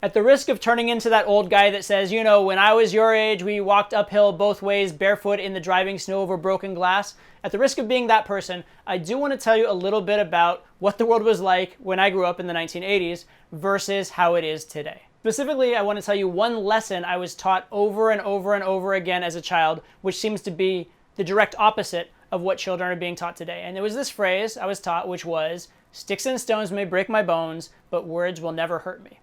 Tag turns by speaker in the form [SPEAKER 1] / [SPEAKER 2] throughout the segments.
[SPEAKER 1] At the risk of turning into that old guy that says, you know, when I was your age, we walked uphill both ways, barefoot in the driving snow over broken glass. At the risk of being that person, I do want to tell you a little bit about what the world was like when I grew up in the 1980s versus how it is today. Specifically, I want to tell you one lesson I was taught over and over and over again as a child, which seems to be the direct opposite of what children are being taught today. And there was this phrase I was taught, which was, "Sticks and stones may break my bones, but words will never hurt me."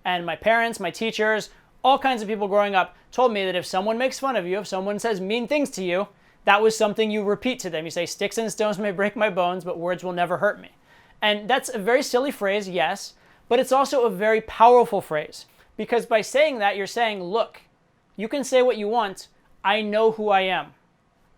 [SPEAKER 1] And my parents, my teachers, all kinds of people growing up told me that if someone makes fun of you, if someone says mean things to you, that was something you repeat to them. You say, "Sticks and stones may break my bones, but words will never hurt me." And that's a very silly phrase, yes, but it's also a very powerful phrase. Because by saying that, you're saying, look, you can say what you want. I know who I am.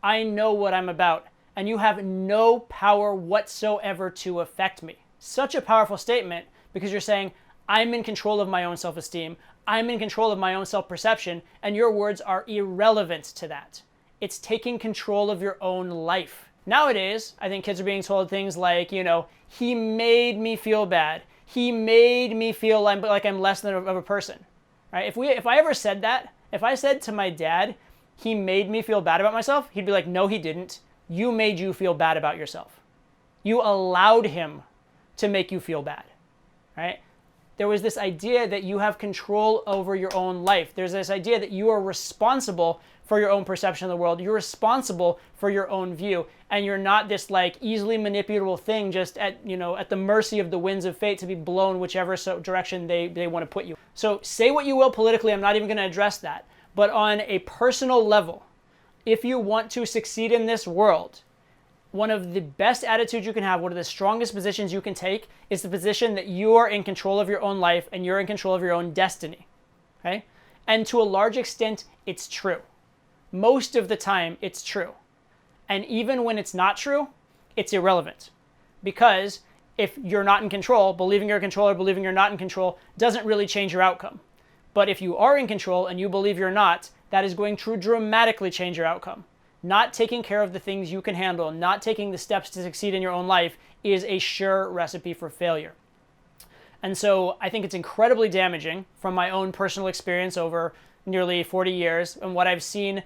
[SPEAKER 1] I know what I'm about. And you have no power whatsoever to affect me. Such a powerful statement because you're saying, I'm in control of my own self-esteem. I'm in control of my own self-perception. And your words are irrelevant to that. It's taking control of your own life. Nowadays, I think kids are being told things like, you know, he made me feel bad. He made me feel like I'm less than of a person, right? If I ever said that, if I said to my dad, he made me feel bad about myself, he'd be like, no, he didn't. You made you feel bad about yourself. You allowed him to make you feel bad, right? There was this idea that you have control over your own life. There's this idea that you are responsible for your own perception of the world. You're responsible for your own view. And you're not this like easily manipulable thing just at the mercy of the winds of fate to be blown whichever direction they want to put you. So say what you will politically, I'm not even going to address that. But on a personal level, if you want to succeed in this world, one of the best attitudes you can have, one of the strongest positions you can take is the position that you are in control of your own life and you're in control of your own destiny. Okay? And to a large extent, it's true. Most of the time, it's true. And even when it's not true, it's irrelevant. Because if you're not in control, believing you're in control or believing you're not in control doesn't really change your outcome. But if you are in control and you believe you're not, that is going to dramatically change your outcome. Not taking care of the things you can handle, not taking the steps to succeed in your own life is a sure recipe for failure. And so I think it's incredibly damaging from my own personal experience over nearly 40 years and what I've seen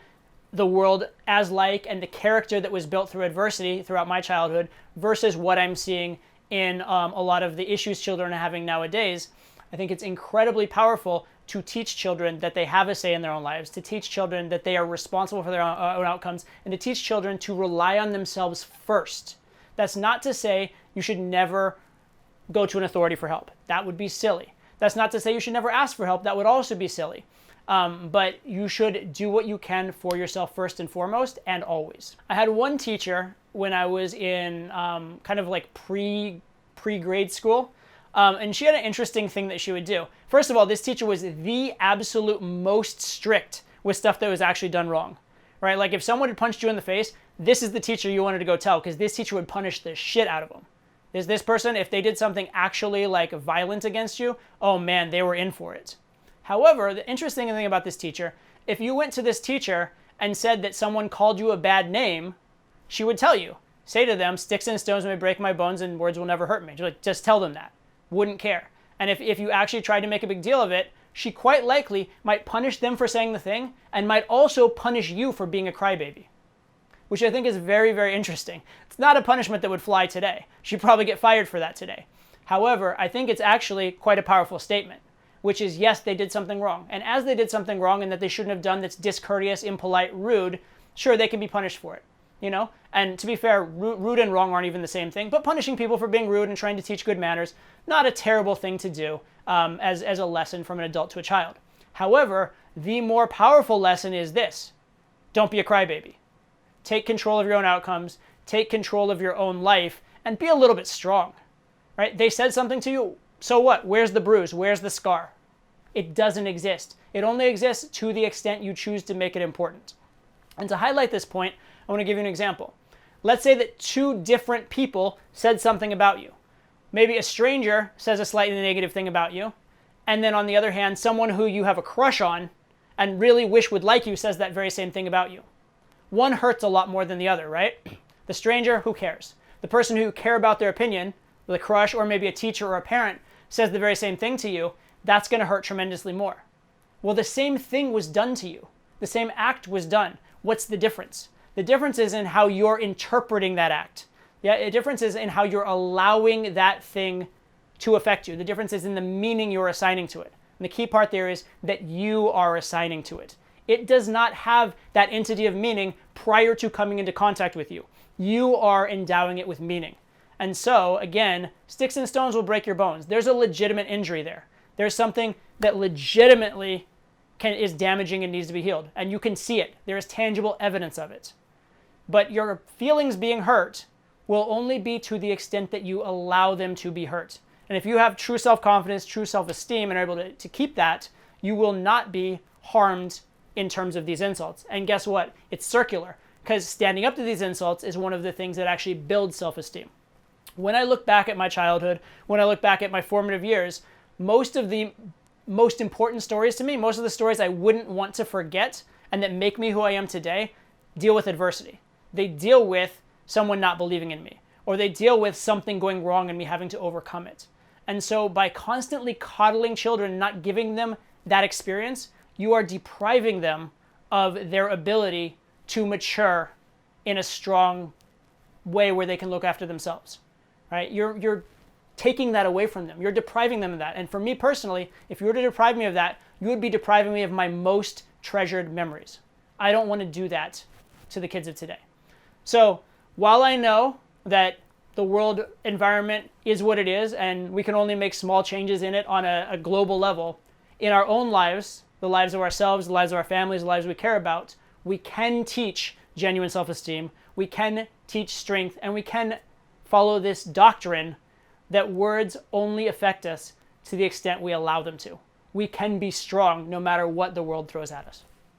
[SPEAKER 1] the world as like and the character that was built through adversity throughout my childhood versus what I'm seeing in a lot of the issues children are having nowadays. I think it's incredibly powerful to teach children that they have a say in their own lives, to teach children that they are responsible for their own outcomes, and to teach children to rely on themselves first. That's not to say you should never go to an authority for help. That would be silly. That's not to say you should never ask for help. That would also be silly. But you should do what you can for yourself first and foremost, and always. I had one teacher when I was in kind of like pre-grade school, and she had an interesting thing that she would do. First of all, this teacher was the absolute most strict with stuff that was actually done wrong, right? Like if someone had punched you in the face, this is the teacher you wanted to go tell because this teacher would punish the shit out of them. This person, if they did something actually like violent against you, oh man, they were in for it. However, the interesting thing about this teacher, if you went to this teacher and said that someone called you a bad name, she would tell you. Say to them, "Sticks and stones may break my bones and words will never hurt me." Just tell them that. Wouldn't care. And if you actually tried to make a big deal of it, she quite likely might punish them for saying the thing and might also punish you for being a crybaby, which I think is very, very interesting. It's not a punishment that would fly today. She'd probably get fired for that today. However, I think it's actually quite a powerful statement, which is, yes, they did something wrong. And as they did something wrong and that they shouldn't have done that's discourteous, impolite, rude, sure, they can be punished for it, you know? And to be fair, rude and wrong aren't even the same thing, but punishing people for being rude and trying to teach good manners, not a terrible thing to do as a lesson from an adult to a child. However, the more powerful lesson is this: don't be a crybaby. Take control of your own outcomes, take control of your own life, and be a little bit strong, right? They said something to you, so what? Where's the bruise? Where's the scar? It doesn't exist. It only exists to the extent you choose to make it important. And to highlight this point, I want to give you an example. Let's say that two different people said something about you. Maybe a stranger says a slightly negative thing about you, and then on the other hand, someone who you have a crush on and really wish would like you says that very same thing about you. One hurts a lot more than the other, right? The stranger, who cares? The person who care about their opinion, the crush or maybe a teacher or a parent, says the very same thing to you, that's going to hurt tremendously more. Well, the same thing was done to you. The same act was done. What's the difference? The difference is in how you're interpreting that act. Yeah, the difference is in how you're allowing that thing to affect you. The difference is in the meaning you're assigning to it. And the key part there is that you are assigning to it. It does not have that entity of meaning prior to coming into contact with you. You are endowing it with meaning. And so, again, sticks and stones will break your bones. There's a legitimate injury there. There's something that legitimately is damaging and needs to be healed. And you can see it. There is tangible evidence of it. But your feelings being hurt will only be to the extent that you allow them to be hurt. And if you have true self-confidence, true self-esteem, and are able to keep that, you will not be harmed in terms of these insults. And guess what? It's circular, because standing up to these insults is one of the things that actually builds self-esteem. When I look back at my childhood, when I look back at my formative years, most of the most important stories to me, most of the stories I wouldn't want to forget and that make me who I am today, deal with adversity. They deal with someone not believing in me, or they deal with something going wrong and me having to overcome it. And so by constantly coddling children and not giving them that experience, you are depriving them of their ability to mature in a strong way where they can look after themselves, right? You're taking that away from them. You're depriving them of that. And for me personally, if you were to deprive me of that, you would be depriving me of my most treasured memories. I don't want to do that to the kids of today. So while I know that the world environment is what it is, and we can only make small changes in it on a global level, in our own lives, the lives of ourselves, the lives of our families, the lives we care about, we can teach genuine self-esteem, we can teach strength, and we can follow this doctrine that words only affect us to the extent we allow them to. We can be strong no matter what the world throws at us.